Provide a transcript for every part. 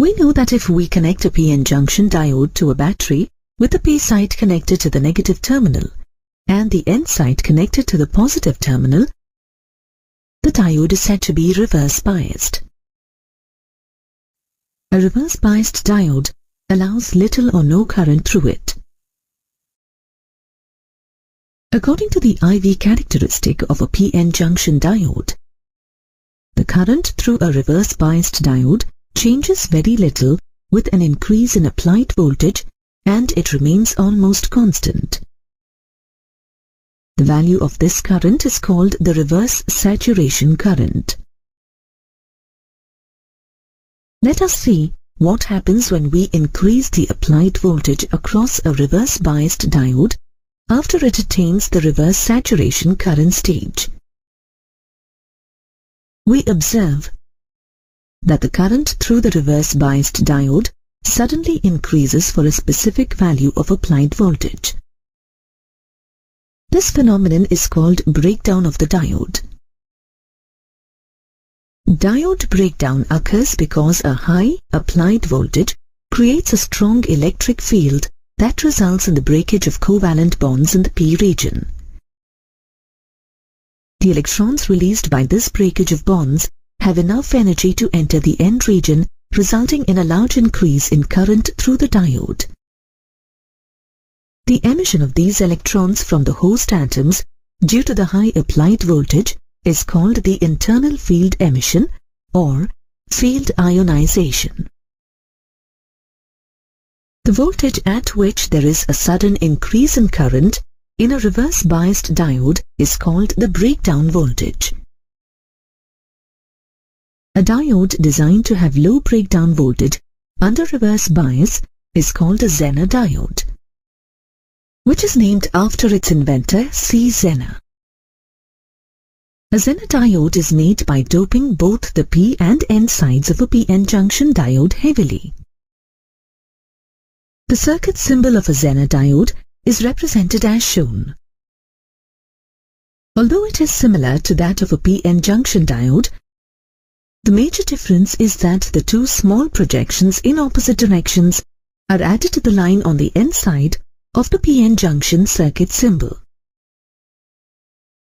We know that if we connect a p-n junction diode to a battery with the p side connected to the negative terminal and the n side connected to the positive terminal, the diode is said to be reverse biased. A reverse biased diode allows little or no current through it. According to the IV characteristic of a p-n junction diode, the current through a reverse biased diode changes very little with an increase in applied voltage, and it remains almost constant. The value of this current is called the reverse saturation current. Let us see what happens when we increase the applied voltage across a reverse biased diode after it attains the reverse saturation current stage. We observe that the current through the reverse biased diode suddenly increases for a specific value of applied voltage. This phenomenon is called breakdown of the diode. Diode breakdown occurs because a high applied voltage creates a strong electric field that results in the breakage of covalent bonds in the p region. The electrons released by this breakage of bonds have enough energy to enter the n region, resulting in a large increase in current through the diode. The emission of these electrons from the host atoms due to the high applied voltage is called the internal field emission or field ionization. The voltage at which there is a sudden increase in current in a reverse biased diode is called the breakdown voltage. A diode designed to have low breakdown voltage under reverse bias is called a Zener diode, which is named after its inventor C. Zener. A Zener diode is made by doping both the p and n sides of a p-n junction diode heavily. The circuit symbol of a Zener diode is represented as shown. Although it is similar to that of a p-n junction diode, the major difference is that the two small projections in opposite directions are added to the line on the n side of the p-n junction circuit symbol.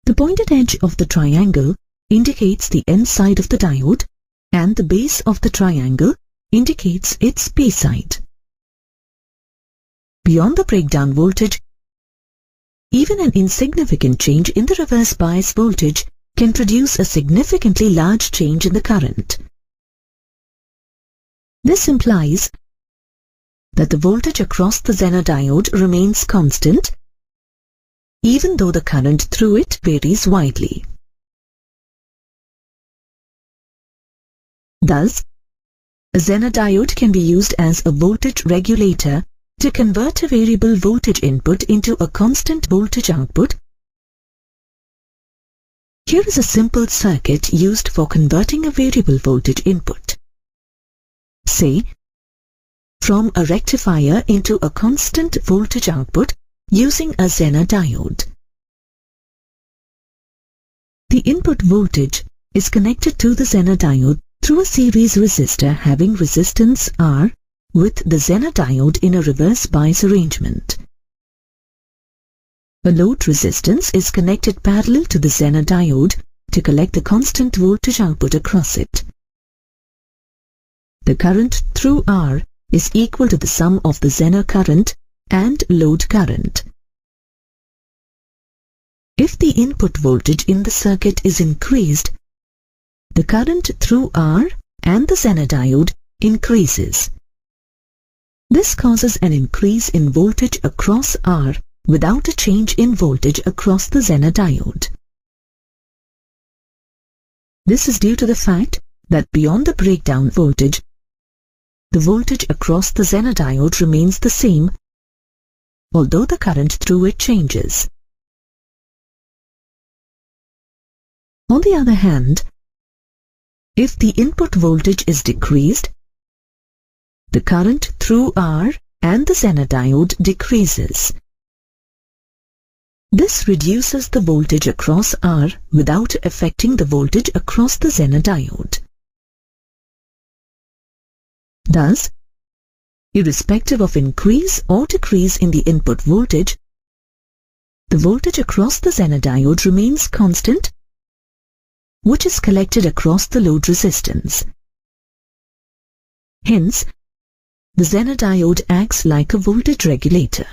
The pointed edge of the triangle indicates the n side of the diode, and the base of the triangle indicates its p side. Beyond the breakdown voltage, even an insignificant change in the reverse bias voltage can produce a significantly large change in the current. This implies that the voltage across the Zener diode remains constant, even though the current through it varies widely. Thus, a Zener diode can be used as a voltage regulator to convert a variable voltage input into a constant voltage output. Here is a simple circuit used for converting a variable voltage input, say, from a rectifier into a constant voltage output using a Zener diode. The input voltage is connected to the Zener diode through a series resistor having resistance R with the Zener diode in a reverse bias arrangement. A load resistance is connected parallel to the Zener diode to collect the constant voltage output across it. The current through R is equal to the sum of the Zener current and load current. If the input voltage in the circuit is increased, the current through R and the Zener diode increases. This causes an increase in voltage across R without a change in voltage across the Zener diode. This is due to the fact that beyond the breakdown voltage, the voltage across the Zener diode remains the same, although the current through it changes. On the other hand, if the input voltage is decreased, the current through R and the Zener diode decreases. This reduces the voltage across R without affecting the voltage across the Zener diode. Thus, irrespective of increase or decrease in the input voltage, the voltage across the Zener diode remains constant, which is collected across the load resistance. Hence, the Zener diode acts like a voltage regulator.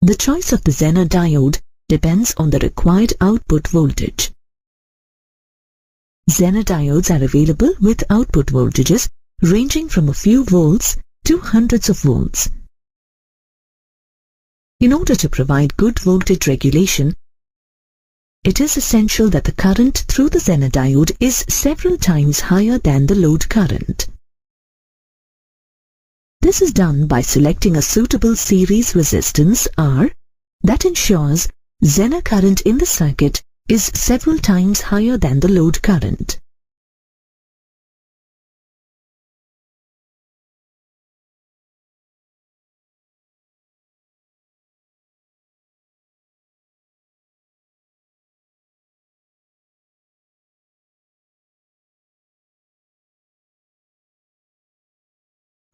The choice of the Zener diode depends on the required output voltage. Zener diodes are available with output voltages ranging from a few volts to hundreds of volts. In order to provide good voltage regulation, it is essential that the current through the Zener diode is several times higher than the load current. This is done by selecting a suitable series resistance R that ensures Zener current in the circuit is several times higher than the load current.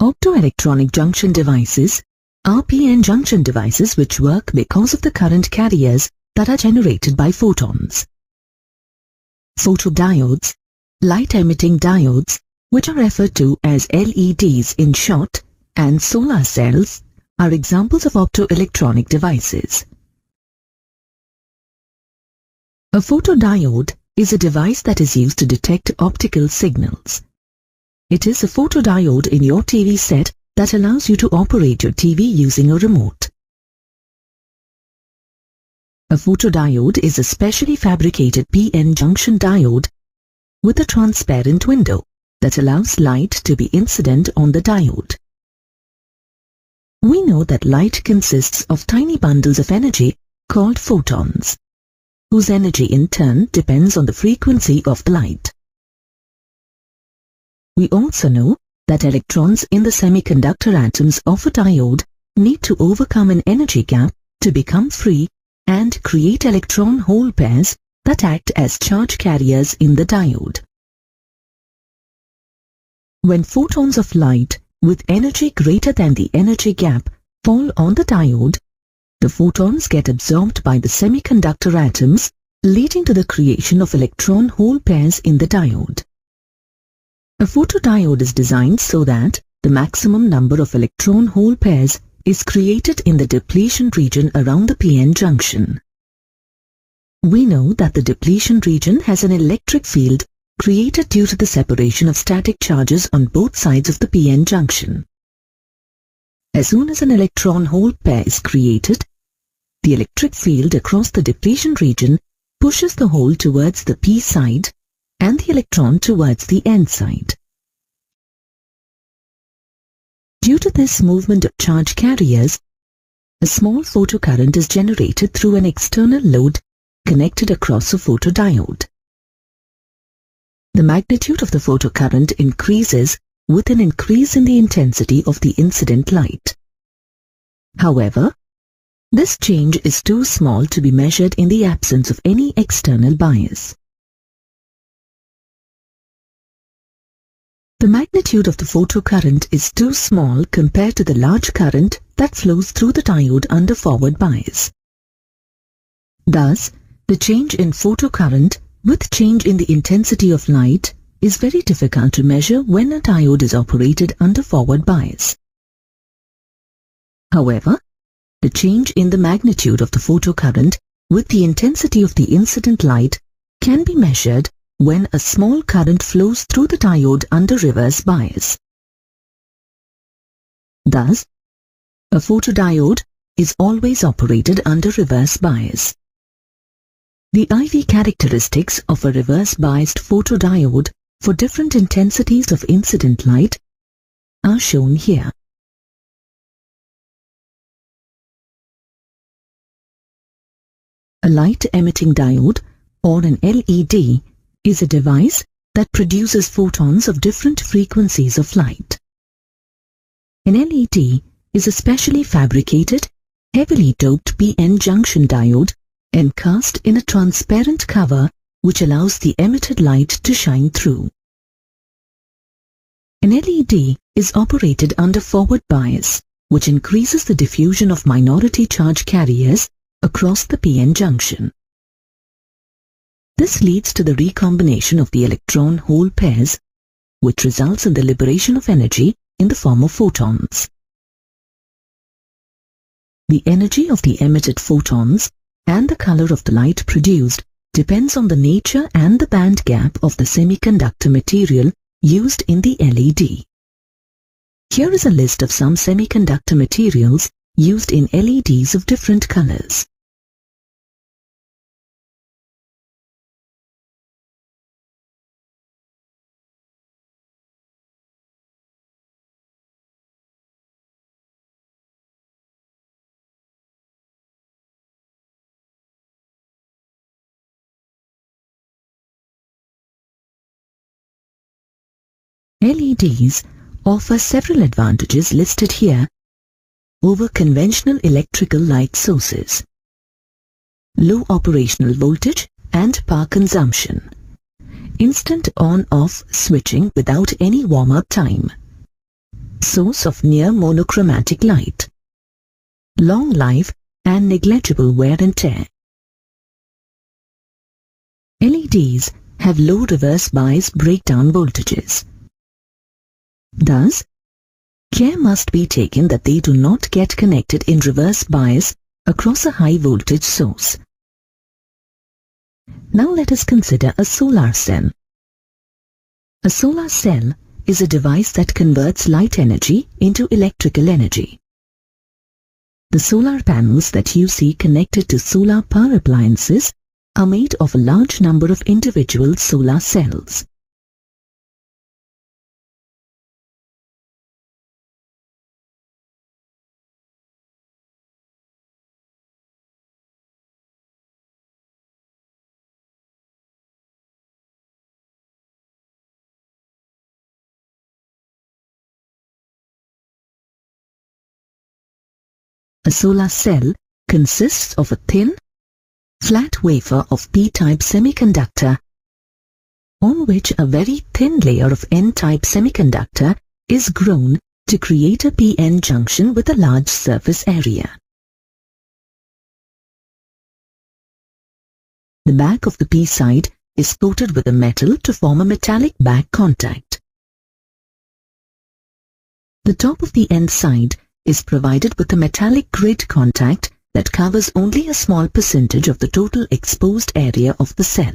Optoelectronic junction devices are PN junction devices which work because of the current carriers that are generated by photons. Photodiodes, light-emitting diodes, which are referred to as LEDs in short, and solar cells are examples of optoelectronic devices. A photodiode is a device that is used to detect optical signals. It is a photodiode in your TV set that allows you to operate your TV using a remote. A photodiode is a specially fabricated PN junction diode with a transparent window that allows light to be incident on the diode. We know that light consists of tiny bundles of energy called photons, whose energy in turn depends on the frequency of the light. We also know that electrons in the semiconductor atoms of a diode need to overcome an energy gap to become free and create electron-hole pairs that act as charge carriers in the diode. When photons of light with energy greater than the energy gap fall on the diode, the photons get absorbed by the semiconductor atoms, leading to the creation of electron-hole pairs in the diode. A photodiode is designed so that the maximum number of electron-hole pairs is created in the depletion region around the PN junction. We know that the depletion region has an electric field created due to the separation of static charges on both sides of the PN junction. As soon as an electron-hole pair is created, the electric field across the depletion region pushes the hole towards the P side and the electron towards the N side. Due to this movement of charge carriers, a small photocurrent is generated through an external load connected across a photodiode. The magnitude of the photocurrent increases with an increase in the intensity of the incident light. However, this change is too small to be measured in the absence of any external bias. The magnitude of the photocurrent is too small compared to the large current that flows through the diode under forward bias. Thus, the change in photocurrent with change in the intensity of light is very difficult to measure when a diode is operated under forward bias. However, the change in the magnitude of the photocurrent with the intensity of the incident light can be measured when a small current flows through the diode under reverse bias. Thus, a photodiode is always operated under reverse bias. The IV characteristics of a reverse biased photodiode for different intensities of incident light are shown here. A light-emitting diode, or an LED, is a device that produces photons of different frequencies of light. An LED is a specially fabricated, heavily doped PN junction diode encased in a transparent cover which allows the emitted light to shine through. An LED is operated under forward bias, which increases the diffusion of minority charge carriers across the p-n junction. This leads to the recombination of the electron-hole pairs, which results in the liberation of energy in the form of photons. The energy of the emitted photons and the color of the light produced depends on the nature and the band gap of the semiconductor material used in the LED. Here is a list of some semiconductor materials used in LEDs of different colors. LEDs offer several advantages listed here over conventional electrical light sources: low operational voltage and power consumption, instant on-off switching without any warm-up time, source of near monochromatic light, long life and negligible wear and tear. LEDs have low reverse bias breakdown voltages. Thus, care must be taken that they do not get connected in reverse bias across a high voltage source. Now let us consider a solar cell. A solar cell is a device that converts light energy into electrical energy. The solar panels that you see connected to solar power appliances are made of a large number of individual solar cells. A solar cell consists of a thin, flat wafer of p-type semiconductor on which a very thin layer of n-type semiconductor is grown to create a p-n junction with a large surface area. The back of the p side is coated with a metal to form a metallic back contact. The top of the n side is provided with a metallic grid contact that covers only a small percentage of the total exposed area of the cell.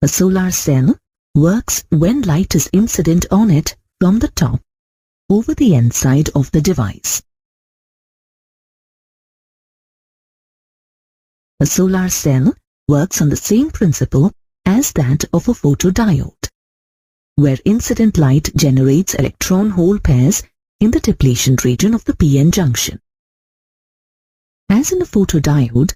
A solar cell works when light is incident on it from the top over the n side of the device. A solar cell works on the same principle as that of a photodiode, where incident light generates electron-hole pairs in the depletion region of the p-n junction. As in a photodiode,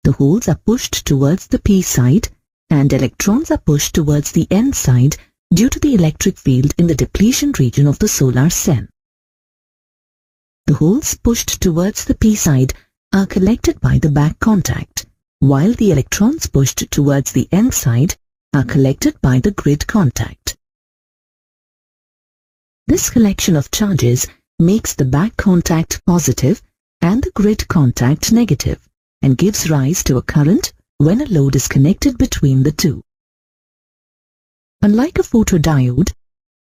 the holes are pushed towards the p side and electrons are pushed towards the n side due to the electric field in the depletion region of the solar cell. The holes pushed towards the p side are collected by the back contact, while the electrons pushed towards the n side are collected by the grid contact. This collection of charges makes the back contact positive and the grid contact negative and gives rise to a current when a load is connected between the two. Unlike a photodiode,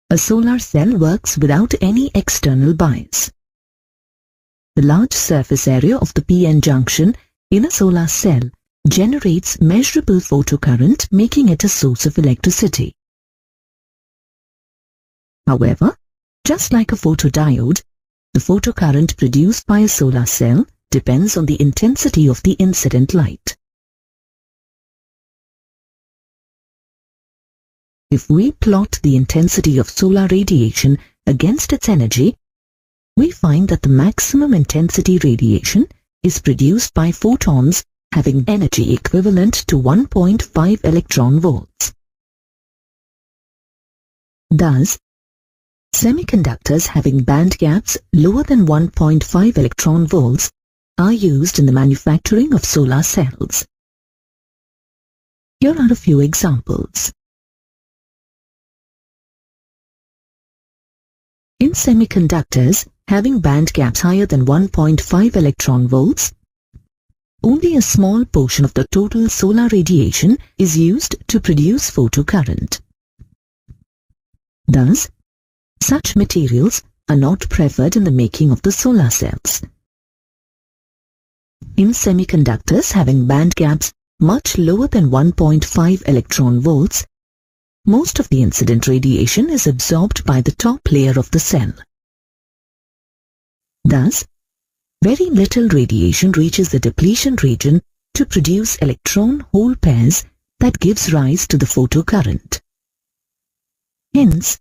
a solar cell works without any external bias. The large surface area of the p-n junction in a solar cell generates measurable photocurrent, making it a source of electricity. However, just like a photodiode, the photocurrent produced by a solar cell depends on the intensity of the incident light. If we plot the intensity of solar radiation against its energy, we find that the maximum intensity radiation is produced by photons having energy equivalent to 1.5 electron volts. Thus, semiconductors having band gaps lower than 1.5 electron volts are used in the manufacturing of solar cells. Here are a few examples. In semiconductors having band gaps higher than 1.5 electron volts, only a small portion of the total solar radiation is used to produce photocurrent. Thus, such materials are not preferred in the making of the solar cells. In semiconductors having band gaps much lower than 1.5 electron volts, most of the incident radiation is absorbed by the top layer of the cell. Thus, very little radiation reaches the depletion region to produce electron-hole pairs that gives rise to the photocurrent. Hence,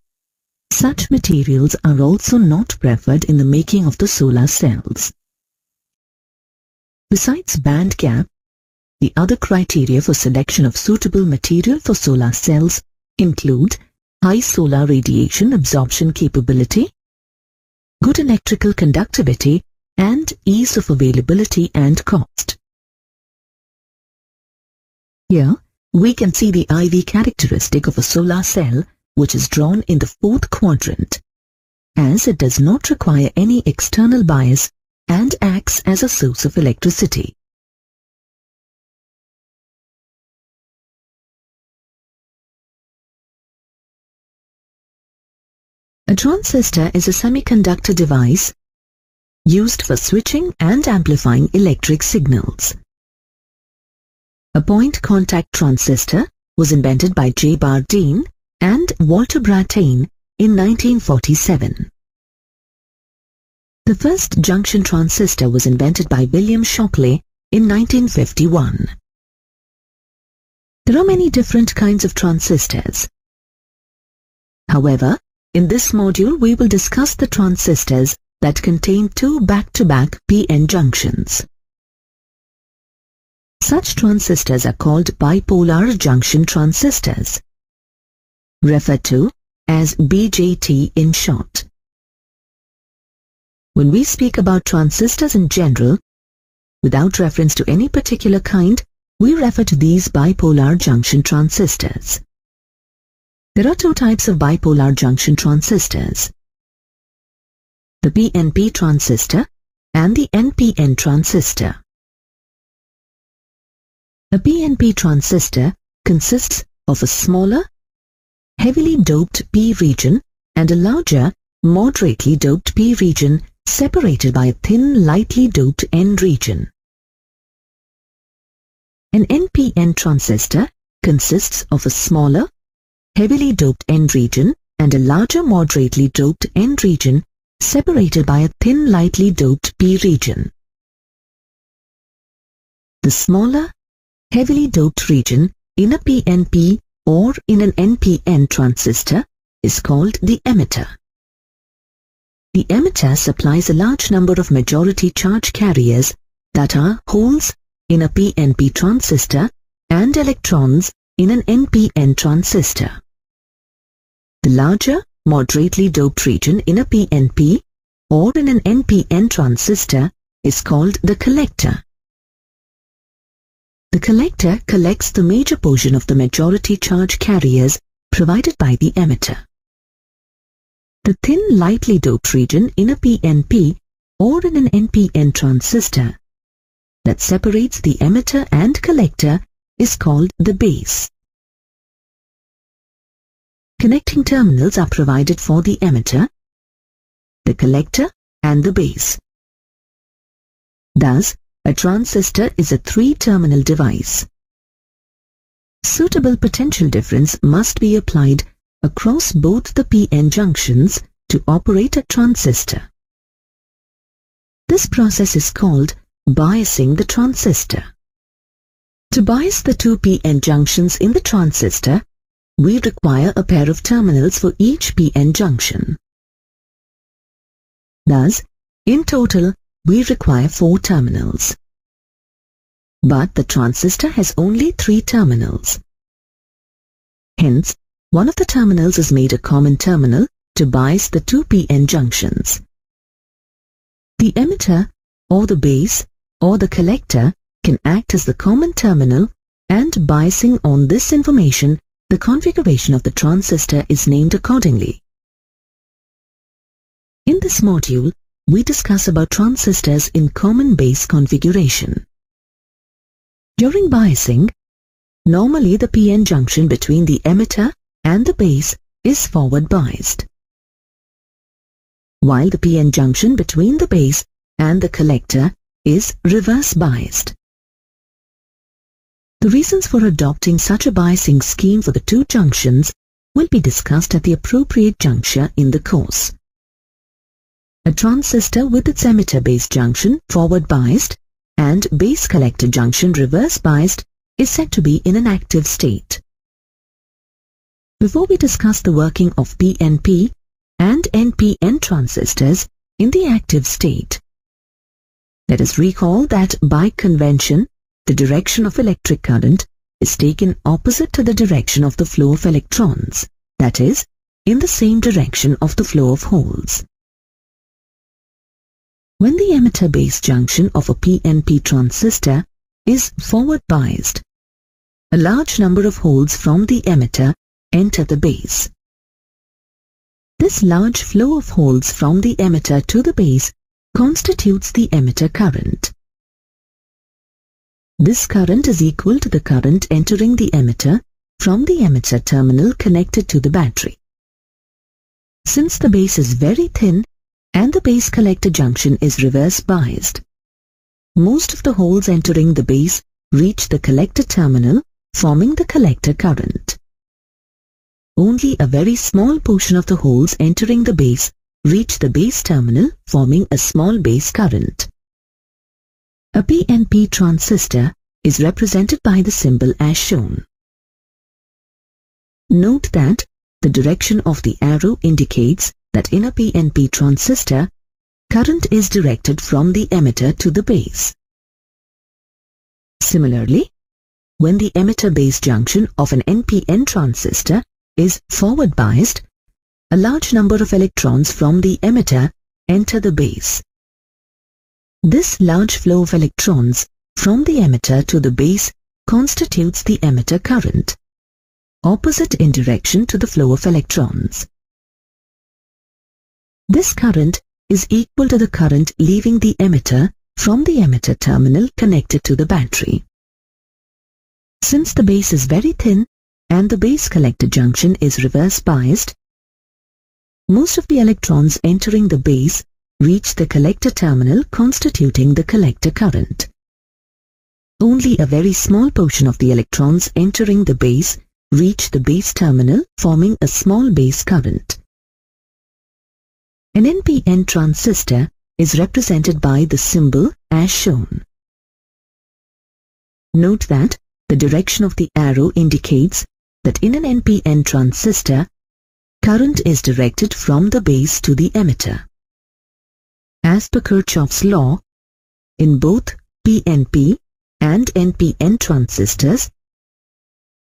such materials are also not preferred in the making of the solar cells. Besides band gap, the other criteria for selection of suitable material for solar cells include high solar radiation absorption capability, good electrical conductivity, and ease of availability and cost. Here, we can see the IV characteristic of a solar cell, which is drawn in the fourth quadrant, as it does not require any external bias and acts as a source of electricity. A transistor is a semiconductor device used for switching and amplifying electric signals. A point contact transistor was invented by J. Bardeen and Walter Brattain in 1947. The first junction transistor was invented by William Shockley in 1951. There are many different kinds of transistors. However, in this module we will discuss the transistors that contain two back-to-back p-n junctions. Such transistors are called bipolar junction transistors, referred to as BJT in short. When we speak about transistors in general, without reference to any particular kind, we refer to these bipolar junction transistors. There are two types of bipolar junction transistors: the PNP transistor and the NPN transistor. A PNP transistor consists of a smaller, heavily doped P region and a larger, moderately doped P region separated by a thin, lightly doped N region. An NPN transistor consists of a smaller, heavily doped N region and a larger, moderately doped N region separated by a thin, lightly doped P region. The smaller, heavily doped region in a PNP or in an NPN transistor is called the emitter. The emitter supplies a large number of majority charge carriers that are holes in a PNP transistor and electrons in an NPN transistor. The larger, moderately doped region in a PNP or in an NPN transistor is called the collector. The collector collects the major portion of the majority charge carriers provided by the emitter. The thin, lightly doped region in a PNP or in an NPN transistor that separates the emitter and collector is called the base. Connecting terminals are provided for the emitter, the collector, and the base. Thus, a transistor is a three-terminal device. Suitable potential difference must be applied across both the p-n junctions to operate a transistor. This process is called biasing the transistor. To bias the two p-n junctions in the transistor, we require a pair of terminals for each p-n junction. Thus, in total, we require 4 terminals. But the transistor has only 3 terminals. Hence, one of the terminals is made a common terminal to bias the two p-n junctions. The emitter, or the base, or the collector can act as the common terminal, and biasing on this information, the configuration of the transistor is named accordingly. In this module, we discuss about transistors in common base configuration. During biasing, normally the PN junction between the emitter and the base is forward biased, while the PN junction between the base and the collector is reverse biased. The reasons for adopting such a biasing scheme for the two junctions will be discussed at the appropriate juncture in the course. A transistor with its emitter base junction forward biased and base collector junction reverse biased is said to be in an active state. Before we discuss the working of PNP and NPN transistors in the active state, let us recall that by convention, the direction of electric current is taken opposite to the direction of the flow of electrons, that is, in the same direction of the flow of holes. When the emitter base junction of a PNP transistor is forward biased, a large number of holes from the emitter enter the base. This large flow of holes from the emitter to the base constitutes the emitter current. This current is equal to the current entering the emitter from the emitter terminal connected to the battery. Since the base is very thin and the base collector junction is reverse biased, most of the holes entering the base reach the collector terminal, forming the collector current. Only a very small portion of the holes entering the base reach the base terminal, forming a small base current. A PNP transistor is represented by the symbol as shown. Note that the direction of the arrow indicates that in a PNP transistor, current is directed from the emitter to the base. Similarly, when the emitter base junction of an NPN transistor is forward biased, a large number of electrons from the emitter enter the base. This large flow of electrons from the emitter to the base constitutes the emitter current, opposite in direction to the flow of electrons. This current is equal to the current leaving the emitter from the emitter terminal connected to the battery. Since the base is very thin and the base collector junction is reverse biased, most of the electrons entering the base reach the collector terminal constituting the collector current. Only a very small portion of the electrons entering the base reach the base terminal, forming a small base current. An NPN transistor is represented by the symbol as shown. Note that the direction of the arrow indicates that in an NPN transistor, current is directed from the base to the emitter. As per Kirchhoff's law, in both PNP and NPN transistors,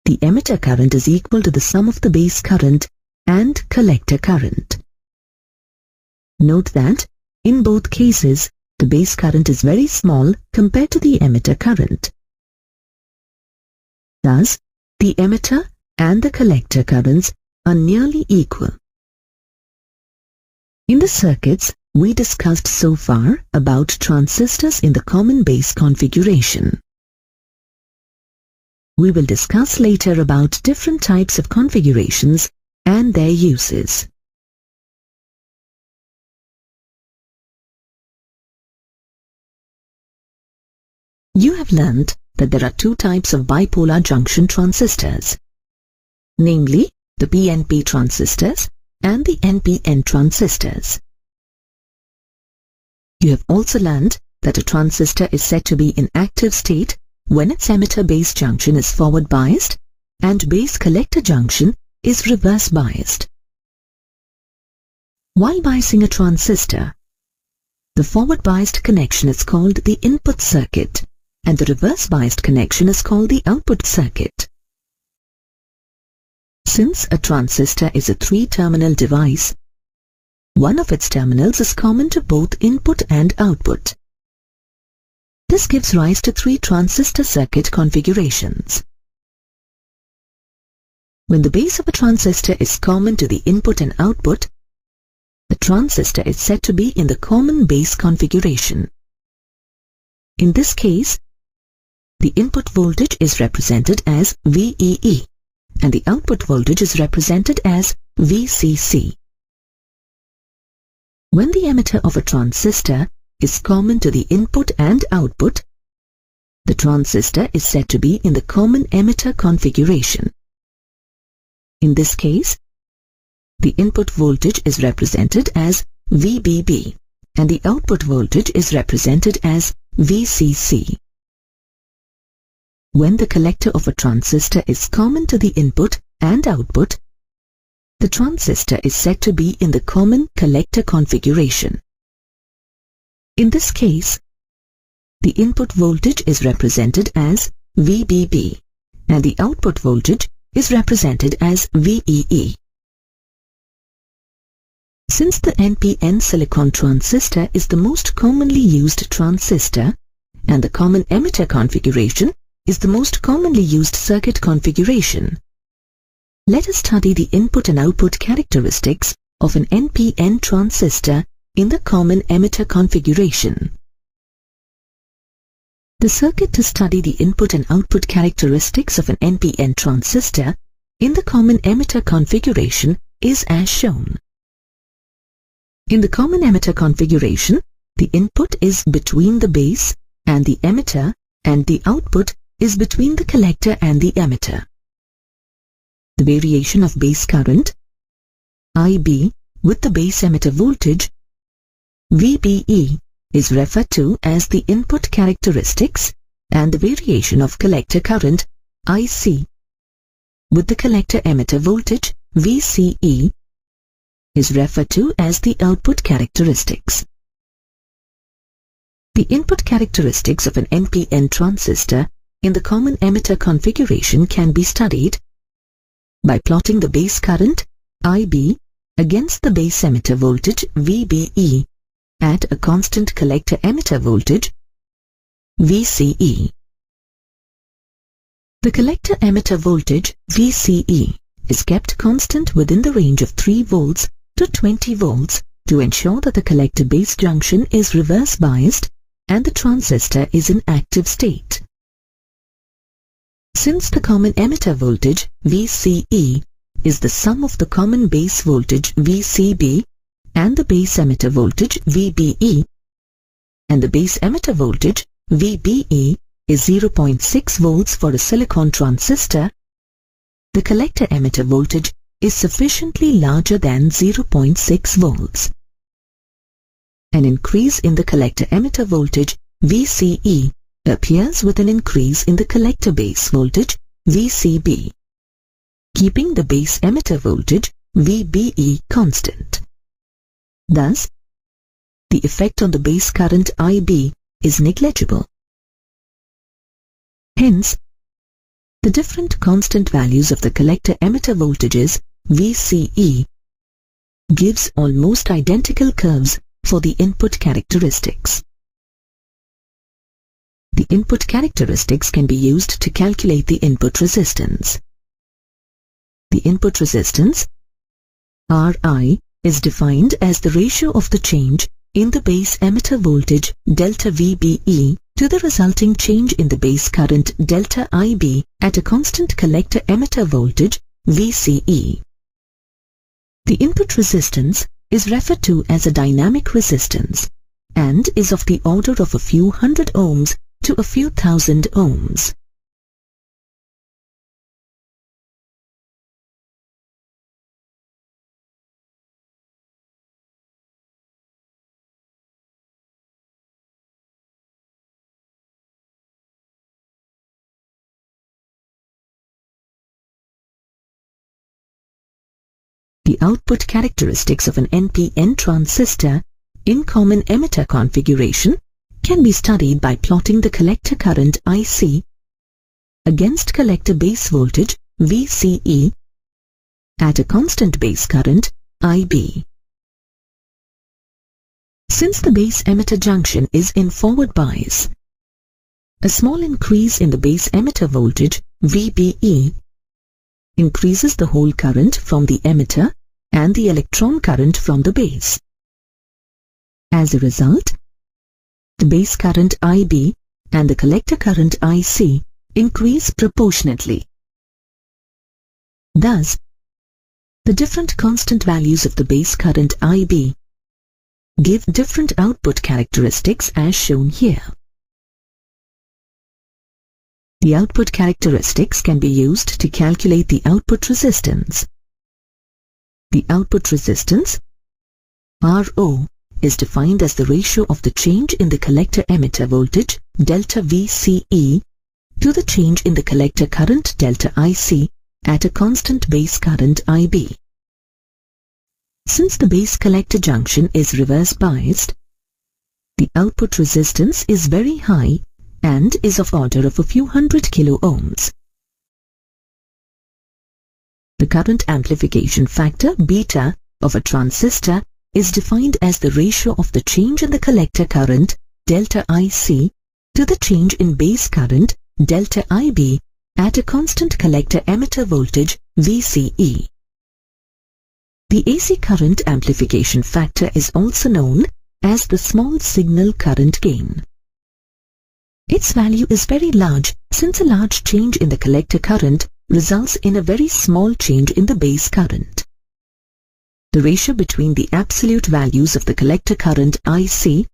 the emitter current is equal to the sum of the base current and collector current. Note that in both cases, the base current is very small compared to the emitter current. Thus, the emitter and the collector currents are nearly equal. In the circuits we discussed so far about transistors in the common base configuration. We will discuss later about different types of configurations and their uses. You have learned that there are two types of bipolar junction transistors, namely the PNP transistors and the NPN transistors. You have also learned that a transistor is said to be in active state when its emitter base junction is forward biased and base collector junction is reverse biased. While biasing a transistor, the forward biased connection is called the input circuit and the reverse biased connection is called the output circuit. Since a transistor is a three-terminal device, one of its terminals is common to both input and output. This gives rise to three transistor circuit configurations. When the base of a transistor is common to the input and output, the transistor is said to be in the common base configuration. In this case, the input voltage is represented as VEE and the output voltage is represented as VCC. When the emitter of a transistor is common to the input and output, the transistor is said to be in the common emitter configuration. In this case, the input voltage is represented as VBB and the output voltage is represented as VCC. When the collector of a transistor is common to the input and output, the transistor is said to be in the common collector configuration. In this case, the input voltage is represented as VBB and the output voltage is represented as VEE. Since the NPN silicon transistor is the most commonly used transistor and the common emitter configuration is the most commonly used circuit configuration, let us study the input and output characteristics of an NPN transistor in the common emitter configuration. The circuit to study the input and output characteristics of an NPN transistor in the common emitter configuration is as shown. In the common emitter configuration, the input is between the base and the emitter and the output is between the collector and the emitter. The variation of base current, IB, with the base emitter voltage, VBE, is referred to as the input characteristics, and the variation of collector current, IC, with the collector emitter voltage, VCE, is referred to as the output characteristics. The input characteristics of an NPN transistor in the common emitter configuration can be studied by plotting the base current, IB, against the base emitter voltage, VBE, at a constant collector emitter voltage, VCE. The collector emitter voltage, VCE, is kept constant within the range of 3 volts to 20 volts to ensure that the collector base junction is reverse biased and the transistor is in active state. Since the common emitter voltage, VCE, is the sum of the common base voltage, VCB, and the base emitter voltage, VBE, and the base emitter voltage, VBE, is 0.6 volts for a silicon transistor, the collector emitter voltage is sufficiently larger than 0.6 volts. An increase in the collector emitter voltage, VCE, appears with an increase in the collector base voltage, VCB, keeping the base emitter voltage, VBE, constant. Thus, the effect on the base current IB is negligible. Hence, the different constant values of the collector emitter voltages, VCE, gives almost identical curves for the input characteristics. The input characteristics can be used to calculate the input resistance. The input resistance, Ri, is defined as the ratio of the change in the base emitter voltage delta VBE to the resulting change in the base current delta IB at a constant collector emitter voltage VCE. The input resistance is referred to as a dynamic resistance and is of the order of a few hundred ohms to a few thousand ohms. The output characteristics of an NPN transistor in common emitter configuration can be studied by plotting the collector current IC against collector base voltage VCE at a constant base current IB. Since the base emitter junction is in forward bias, a small increase in the base emitter voltage VBE increases the whole current from the emitter and the electron current from the base. As a result, the base current IB and the collector current IC increase proportionately. Thus, the different constant values of the base current IB give different output characteristics as shown here. The output characteristics can be used to calculate the output resistance. The output resistance, RO, is defined as the ratio of the change in the collector-emitter voltage, delta VCE, to the change in the collector current, delta IC, at a constant base current IB. Since the base collector junction is reverse biased, the output resistance is very high and is of order of a few hundred kilo ohms. The current amplification factor, beta, of a transistor is defined as the ratio of the change in the collector current, delta IC, to the change in base current, delta IB, at a constant collector-emitter voltage, VCE. The AC current amplification factor is also known as the small signal current gain. Its value is very large since a large change in the collector current results in a very small change in the base current. The ratio between the absolute values of the collector current IC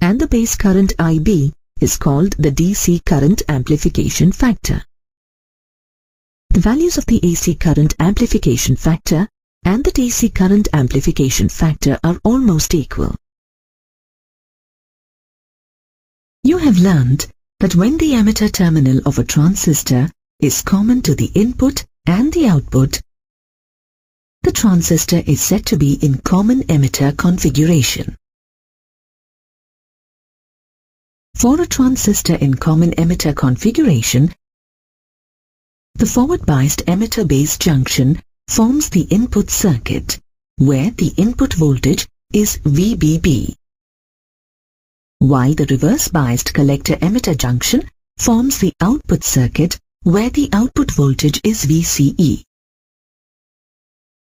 and the base current IB is called the DC current amplification factor. The values of the AC current amplification factor and the DC current amplification factor are almost equal. You have learned that when the emitter terminal of a transistor is common to the input and the output, the transistor is said to be in common emitter configuration. For a transistor in common emitter configuration, the forward-biased emitter-base junction forms the input circuit, where the input voltage is VBB, while the reverse-biased collector-emitter junction forms the output circuit, where the output voltage is VCE.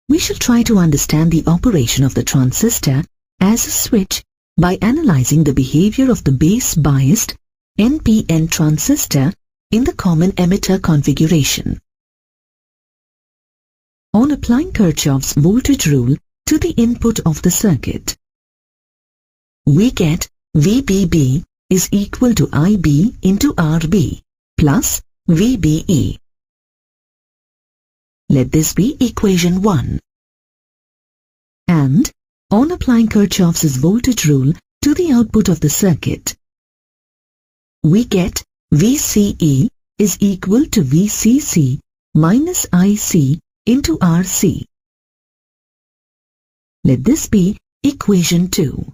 We shall try to understand the operation of the transistor as a switch by analyzing the behavior of the base-biased NPN transistor in the common emitter configuration. On applying Kirchhoff's voltage rule to the input of the circuit, we get VBB is equal to IB into RB plus VBE. Let this be equation 1. And, on applying Kirchhoff's voltage rule to the output of the circuit, we get VCE is equal to VCC minus IC into RC. Let this be equation 2.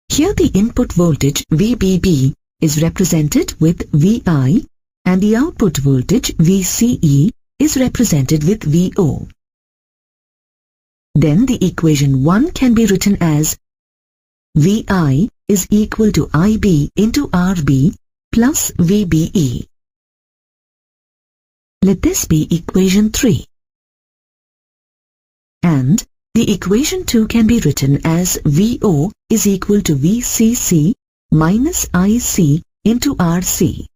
Here the input voltage VBB is represented with VI and the output voltage VCE is represented with VO. Then the equation 1 can be written as VI is equal to IB into RB plus VBE. Let this be equation 3. And the equation 2 can be written as VO is equal to VCC minus IC into RC.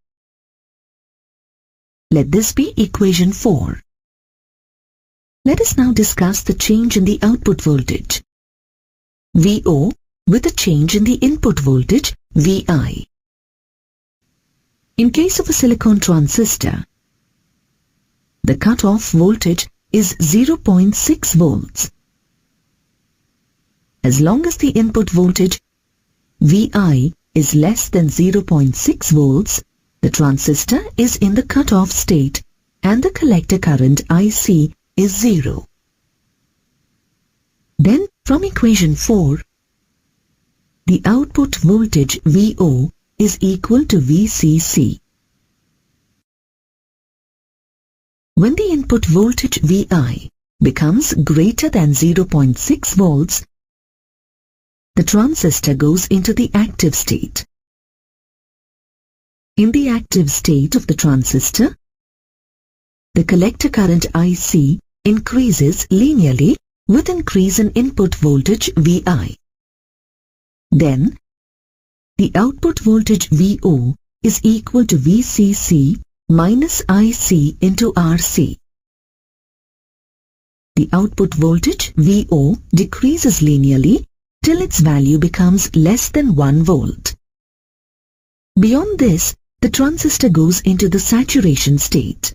Let this be equation 4. Let us now discuss the change in the output voltage, VO, with the change in the input voltage, VI. In case of a silicon transistor, the cutoff voltage is 0.6 volts. As long as the input voltage VI is less than 0.6 volts, the transistor is in the cutoff state and the collector current IC is 0. Then from equation 4, the output voltage VO is equal to VCC. When the input voltage VI becomes greater than 0.6 volts, the transistor goes into the active state. In the active state of the transistor, the collector current IC increases linearly with increase in input voltage Vi. Then, the output voltage Vo is equal to VCC minus IC into RC. The output voltage Vo decreases linearly till its value becomes less than 1 volt. Beyond this, the transistor goes into the saturation state.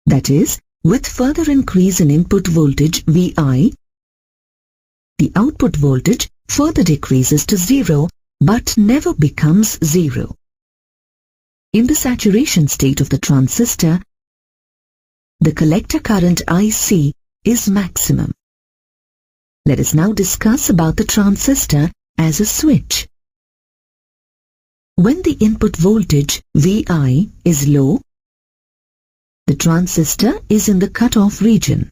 That is, with further increase in input voltage Vi, the output voltage further decreases to 0 but never becomes 0. In the saturation state of the transistor, the collector current IC is maximum. Let us now discuss about the transistor as a switch. When the input voltage Vi is low, the transistor is in the cutoff region.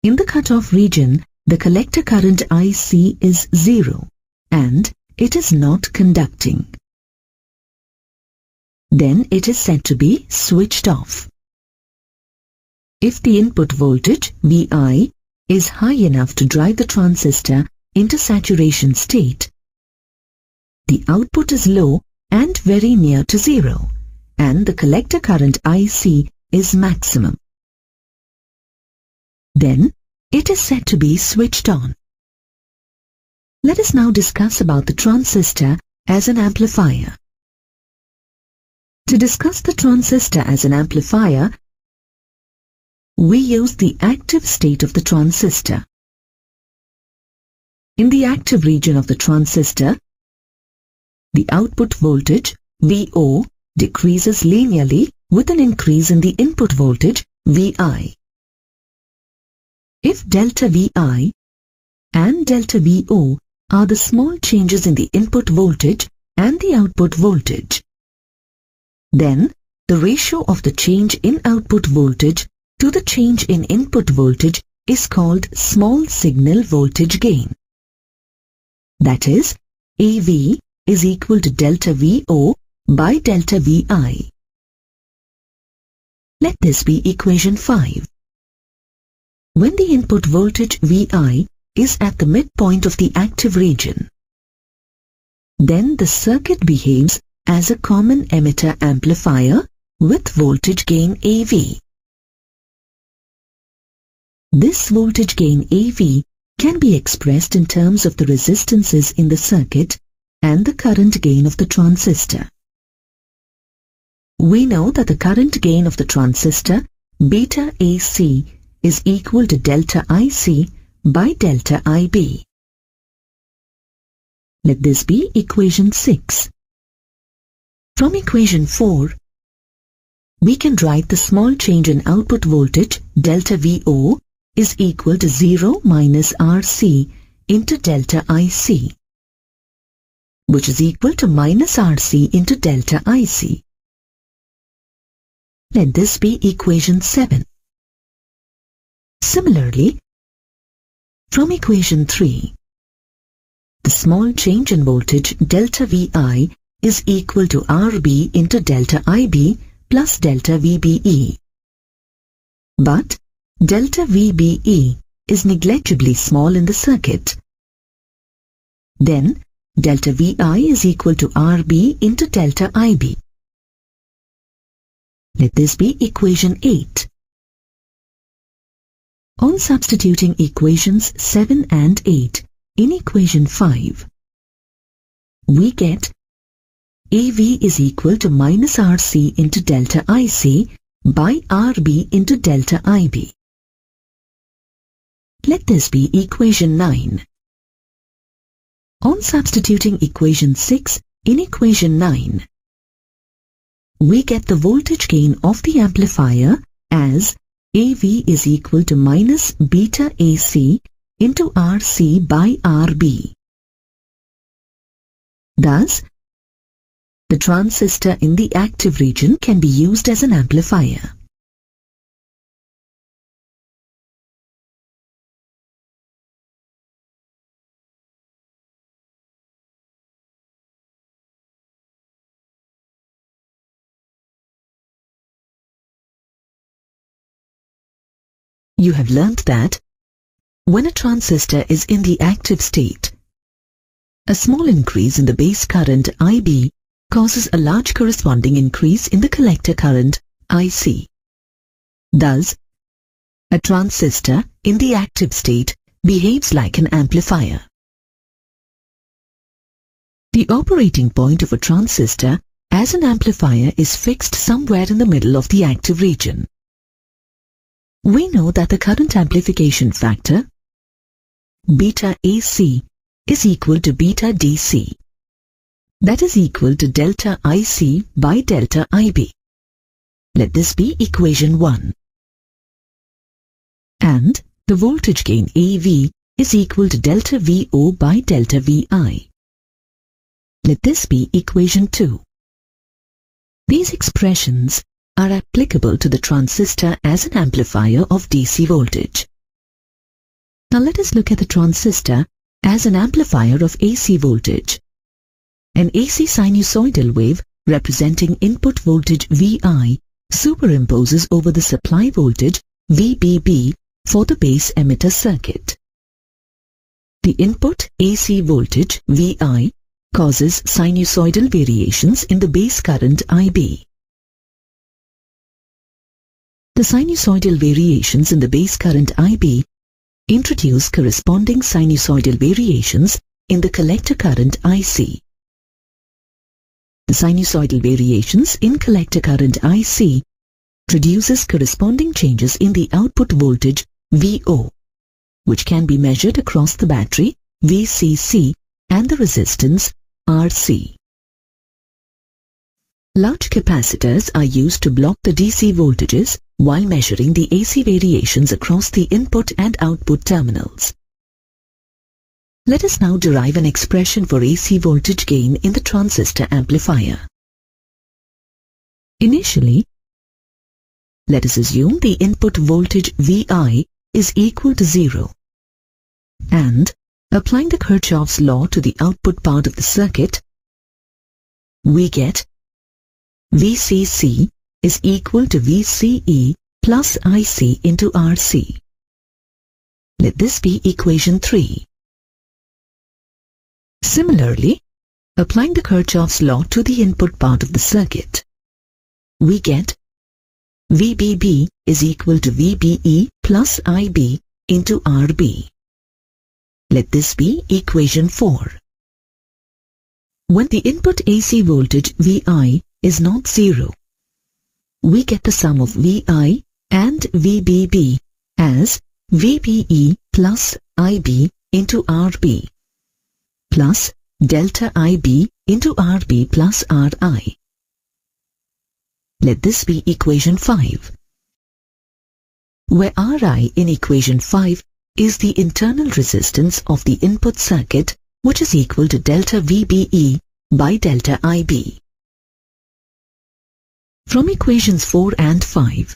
In the cutoff region, the collector current IC is 0 and it is not conducting. Then it is said to be switched off. If the input voltage Vi is high enough to drive the transistor into saturation state, the output is low and very near to 0, and the collector current IC is maximum. Then it is said to be switched on. Let us now discuss about the transistor as an amplifier. To discuss the transistor as an amplifier, we use the active state of the transistor. In the active region of the transistor, the output voltage Vo decreases linearly with an increase in the input voltage Vi. If delta Vi and delta Vo are the small changes in the input voltage and the output voltage, then the ratio of the change in output voltage to the change in input voltage is called small signal voltage gain. That is, AV is equal to delta Vo by delta Vi. Let this be equation 5. When the input voltage Vi is at the midpoint of the active region, then the circuit behaves as a common emitter amplifier with voltage gain AV. This voltage gain AV can be expressed in terms of the resistances in the circuit and the current gain of the transistor. We know that the current gain of the transistor, beta AC, is equal to delta IC by delta IB. Let this be equation 6. From equation 4, we can write the small change in output voltage delta Vo is equal to 0 minus RC into delta IC, which is equal to minus RC into delta IC. Let this be equation 7. Similarly, from equation 3, the small change in voltage delta Vi is equal to RB into delta IB plus delta VBE. But delta VBE is negligibly small in the circuit. Then delta Vi is equal to RB into delta IB. Let this be equation 8. On substituting equations 7 and 8 in equation 5, we get AV is equal to minus RC into delta IC by RB into delta IB. Let this be equation 9. On substituting equation 6 in equation 9, we get the voltage gain of the amplifier as AV is equal to minus beta AC into RC by RB. Thus, the transistor in the active region can be used as an amplifier. You have learnt that when a transistor is in the active state, a small increase in the base current IB causes a large corresponding increase in the collector current IC. Thus, a transistor in the active state behaves like an amplifier. The operating point of a transistor as an amplifier is fixed somewhere in the middle of the active region. We know that the current amplification factor, beta AC, is equal to beta DC. That is equal to delta IC by delta IB. Let this be equation 1. And the voltage gain AV is equal to delta VO by delta VI. Let this be equation 2. These expressions are applicable to the transistor as an amplifier of DC voltage. Now let us look at the transistor as an amplifier of AC voltage. An AC sinusoidal wave representing input voltage VI superimposes over the supply voltage VBB for the base emitter circuit. The input AC voltage VI causes sinusoidal variations in the base current IB. The sinusoidal variations in the base current IB introduce corresponding sinusoidal variations in the collector current IC. The sinusoidal variations in collector current IC produces corresponding changes in the output voltage VO, which can be measured across the battery VCC and the resistance RC. Large capacitors are used to block the DC voltages while measuring the AC variations across the input and output terminals. Let us now derive an expression for AC voltage gain in the transistor amplifier. Initially, let us assume the input voltage VI is equal to 0, and applying the Kirchhoff's law to the output part of the circuit, we get VCC is equal to VCE plus IC into RC. Let this be equation 3. Similarly, applying the Kirchhoff's law to the input part of the circuit, we get VBB is equal to VBE plus IB into RB. Let this be equation 4. When the input AC voltage VI is not 0, we get the sum of VI and VBB as VBE plus IB into RB plus delta IB into RB plus RI. Let this be equation 5, where Ri in equation 5 is the internal resistance of the input circuit, which is equal to delta VBE by delta IB. From equations 4 and 5,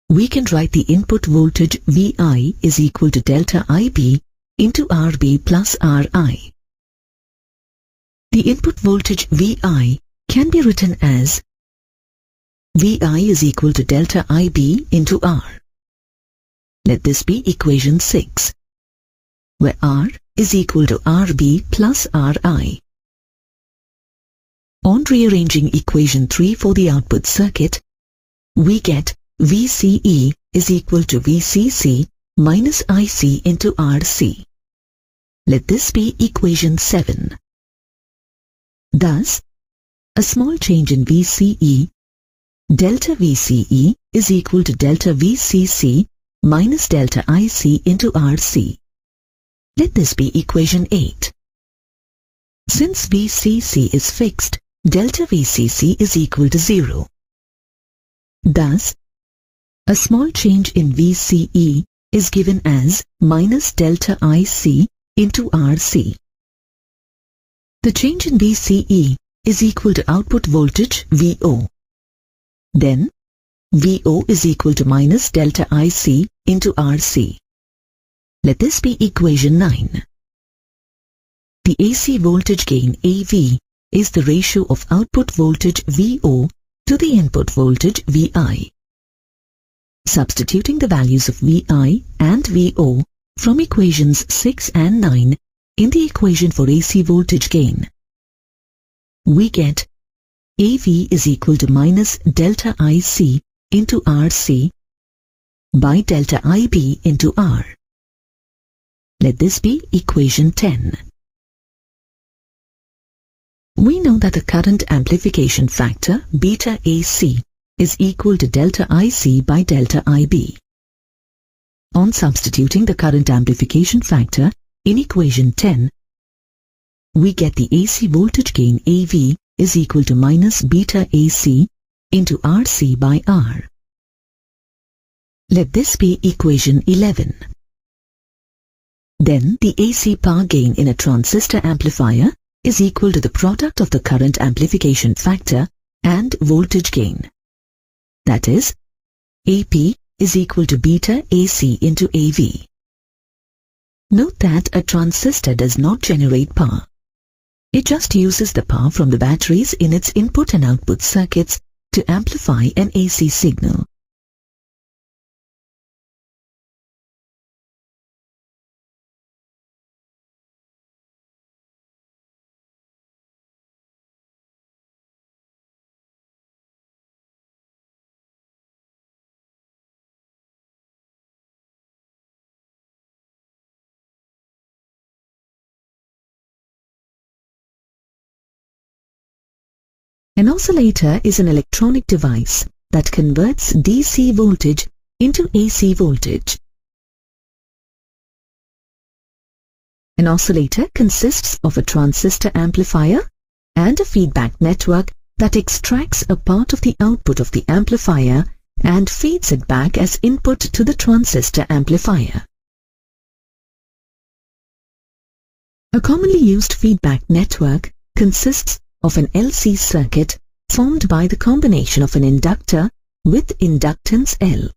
we can write the input voltage VI is equal to delta IB into RB plus RI. The input voltage VI can be written as VI is equal to delta IB into R. Let this be equation 6, where R is equal to RB plus RI. On rearranging equation 3 for the output circuit, we get VCE is equal to VCC minus IC into RC. Let this be equation 7. Thus, a small change in VCE, delta VCE is equal to delta VCC minus delta IC into RC. Let this be equation 8. Since VCC is fixed, delta VCC is equal to 0. Thus, a small change in VCE is given as minus delta IC into RC. The change in VCE is equal to output voltage VO. Then, VO is equal to minus delta IC into RC. Let this be equation 9. The AC voltage gain AV is the ratio of output voltage VO to the input voltage VI. Substituting the values of Vi and Vo from equations 6 and 9 in the equation for AC voltage gain, we get AV is equal to minus delta IC into RC by delta IB into R. Let this be equation 10. We know that the current amplification factor beta AC is equal to delta IC by delta IB. On substituting the current amplification factor in equation 10, we get the AC voltage gain AV is equal to minus beta AC into RC by R. Let this be equation 11. Then the AC power gain in a transistor amplifier is equal to the product of the current amplification factor and voltage gain. That is, AP is equal to beta AC into AV. Note that a transistor does not generate power. It just uses the power from the batteries in its input and output circuits to amplify an AC signal. An oscillator is an electronic device that converts DC voltage into AC voltage. An oscillator consists of a transistor amplifier and a feedback network that extracts a part of the output of the amplifier and feeds it back as input to the transistor amplifier. A commonly used feedback network consists of an LC circuit formed by the combination of an inductor with inductance L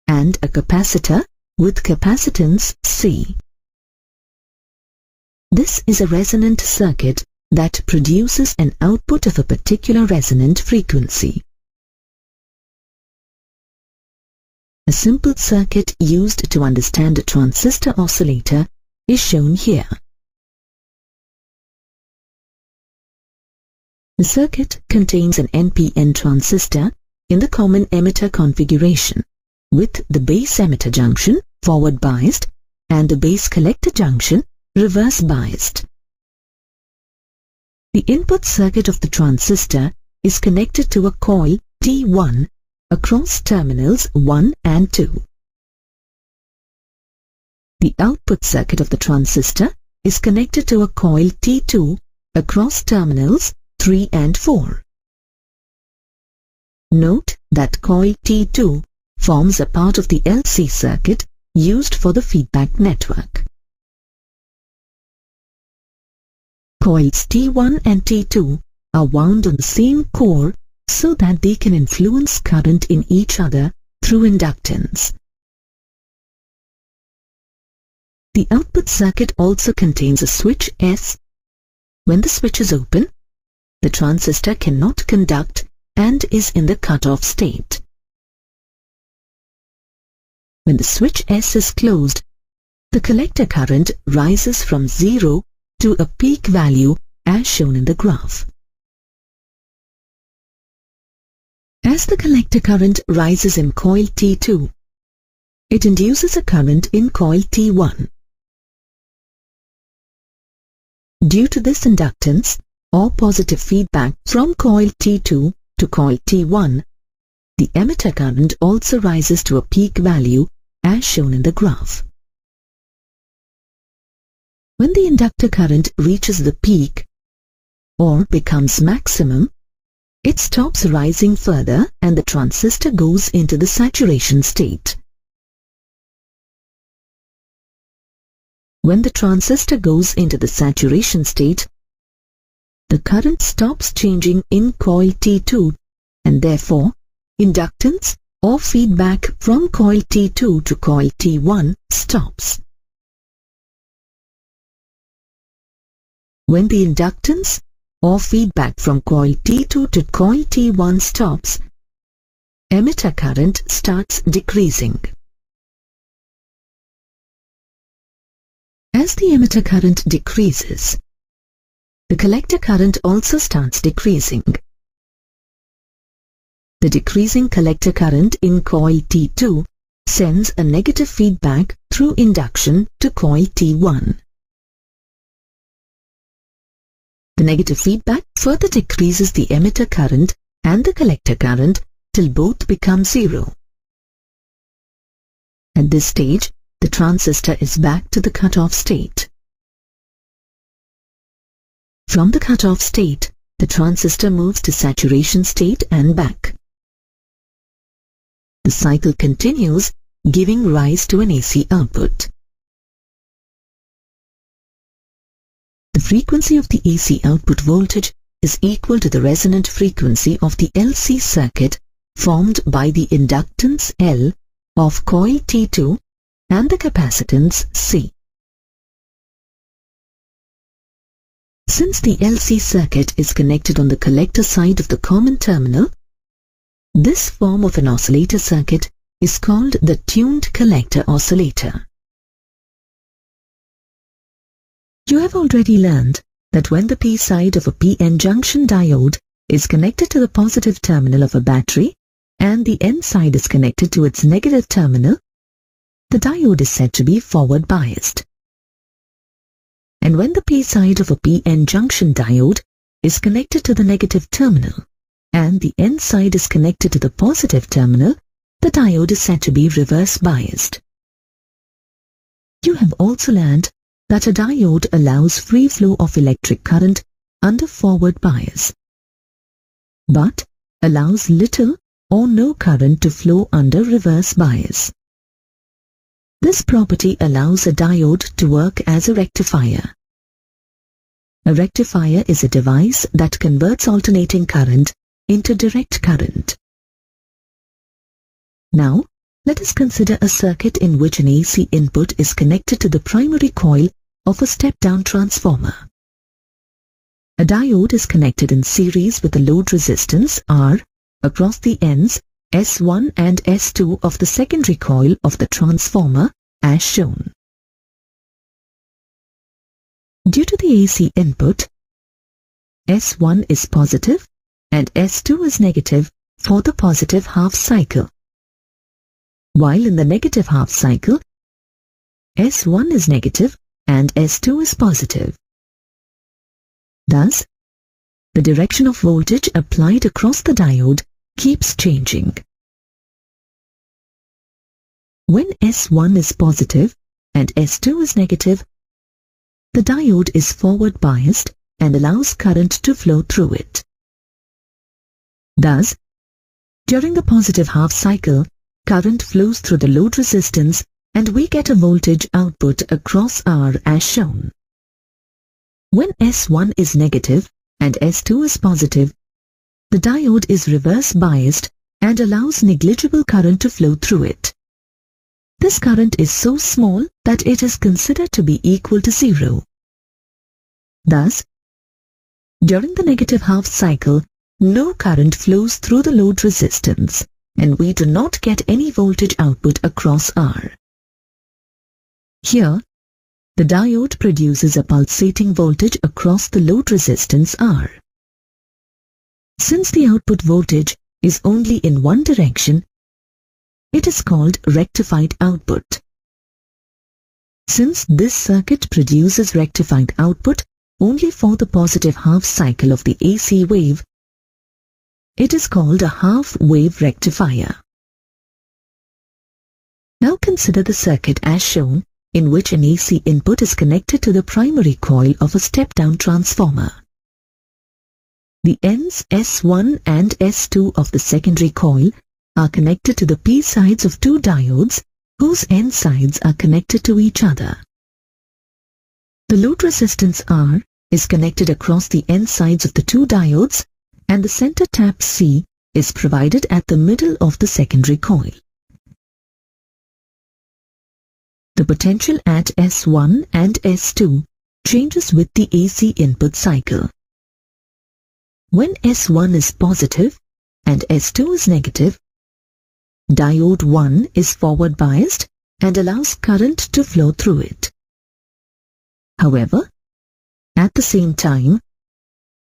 and a capacitor with capacitance C. This is a resonant circuit that produces an output of a particular resonant frequency. A simple circuit used to understand a transistor oscillator is shown here. The circuit contains an NPN transistor in the common emitter configuration, with the base emitter junction forward biased and the base collector junction reverse biased. The input circuit of the transistor is connected to a coil T1 across terminals 1 and 2. The output circuit of the transistor is connected to a coil T2 across terminals 3 and 4. Note that coil T2 forms a part of the LC circuit used for the feedback network. Coils T1 and T2 are wound on the same core so that they can influence current in each other through inductance. The output circuit also contains a switch S. When the switch is open, the transistor cannot conduct and is in the cutoff state. When the switch S is closed, the collector current rises from 0 to a peak value as shown in the graph. As the collector current rises in coil T2, it induces a current in coil T1. Due to this inductance, or positive feedback from coil T2 to coil T1, the emitter current also rises to a peak value as shown in the graph. When the inductor current reaches the peak or becomes maximum, it stops rising further and the transistor goes into the saturation state. When the transistor goes into the saturation state, the current stops changing in coil T2 and therefore inductance or feedback from coil T2 to coil T1 stops. When the inductance or feedback from coil T2 to coil T1 stops, emitter current starts decreasing. As the emitter current decreases, the collector current also starts decreasing. The decreasing collector current in coil T2 sends a negative feedback through induction to coil T1. The negative feedback further decreases the emitter current and the collector current till both become zero. At this stage, the transistor is back to the cutoff state. From the cutoff state, the transistor moves to saturation state and back. The cycle continues, giving rise to an AC output. The frequency of the AC output voltage is equal to the resonant frequency of the LC circuit formed by the inductance L of coil T2 and the capacitance C. Since the LC circuit is connected on the collector side of the common terminal, this form of an oscillator circuit is called the tuned collector oscillator. You have already learned that when the P side of a PN junction diode is connected to the positive terminal of a battery and the N side is connected to its negative terminal, the diode is said to be forward biased. And when the P side of a PN junction diode is connected to the negative terminal and the N side is connected to the positive terminal, the diode is said to be reverse biased. You have also learned that a diode allows free flow of electric current under forward bias, but allows little or no current to flow under reverse bias. This property allows a diode to work as a rectifier. A rectifier is a device that converts alternating current into direct current. Now, let us consider a circuit in which an AC input is connected to the primary coil of a step-down transformer. A diode is connected in series with a load resistance R across the ends S1 and S2 of the secondary coil of the transformer as shown. Due to the AC input, S1 is positive and S2 is negative for the positive half cycle, while in the negative half cycle, S1 is negative and S2 is positive. Thus, the direction of voltage applied across the diode keeps changing. When S1 is positive and S2 is negative, the diode is forward biased and allows current to flow through it. Thus, during the positive half cycle, current flows through the load resistance and we get a voltage output across R as shown. When S1 is negative and S2 is positive, the diode is reverse biased and allows negligible current to flow through it. This current is so small that it is considered to be equal to zero. Thus, during the negative half cycle, no current flows through the load resistance and we do not get any voltage output across R. Here, the diode produces a pulsating voltage across the load resistance R. Since the output voltage is only in one direction, it is called rectified output. Since this circuit produces rectified output only for the positive half cycle of the AC wave, it is called a half-wave rectifier. Now consider the circuit as shown, in which an AC input is connected to the primary coil of a step-down transformer. The ends S1 and S2 of the secondary coil are connected to the P sides of two diodes whose N sides are connected to each other. The load resistance R is connected across the N sides of the two diodes and the center tap C is provided at the middle of the secondary coil. The potential at S1 and S2 changes with the AC input cycle. When S1 is positive and S2 is negative, Diode 1 is forward biased and allows current to flow through it. However, at the same time,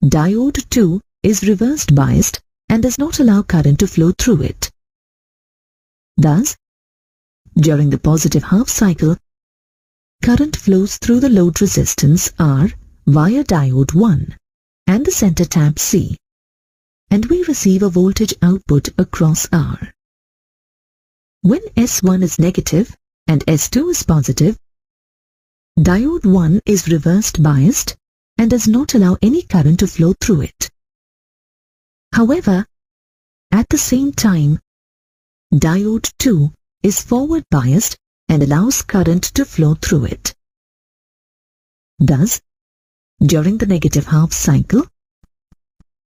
Diode 2 is reversed biased and does not allow current to flow through it. Thus, during the positive half cycle, current flows through the load resistance R via Diode 1 and the center tap C, and we receive a voltage output across R. When S1 is negative and S2 is positive, Diode 1 is reversed biased and does not allow any current to flow through it. However, at the same time, Diode 2 is forward biased and allows current to flow through it. Thus, during the negative half cycle,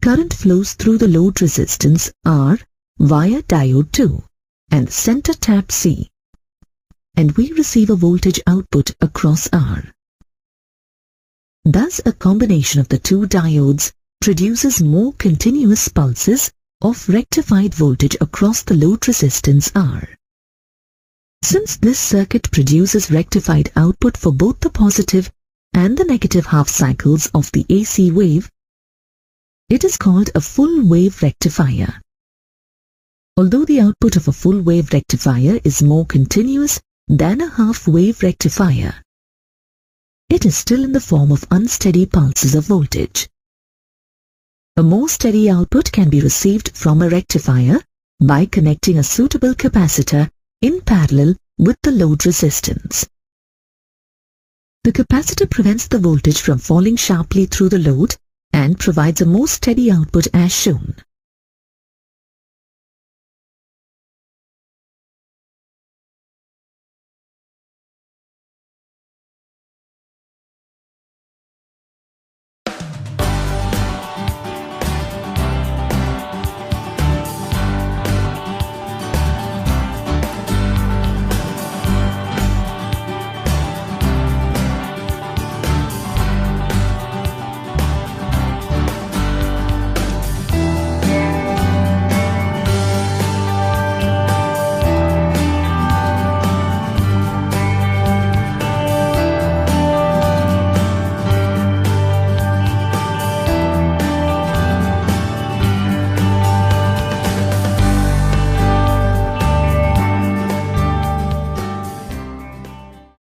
current flows through the load resistance R via Diode 2 and the center tap C, and we receive a voltage output across R. Thus, a combination of the two diodes produces more continuous pulses of rectified voltage across the load resistance R. Since this circuit produces rectified output for both the positive and the negative half cycles of the AC wave, it is called a full wave rectifier. Although the output of a full wave rectifier is more continuous than a half wave rectifier, it is still in the form of unsteady pulses of voltage. A more steady output can be received from a rectifier by connecting a suitable capacitor in parallel with the load resistance. The capacitor prevents the voltage from falling sharply through the load and provides a more steady output as shown.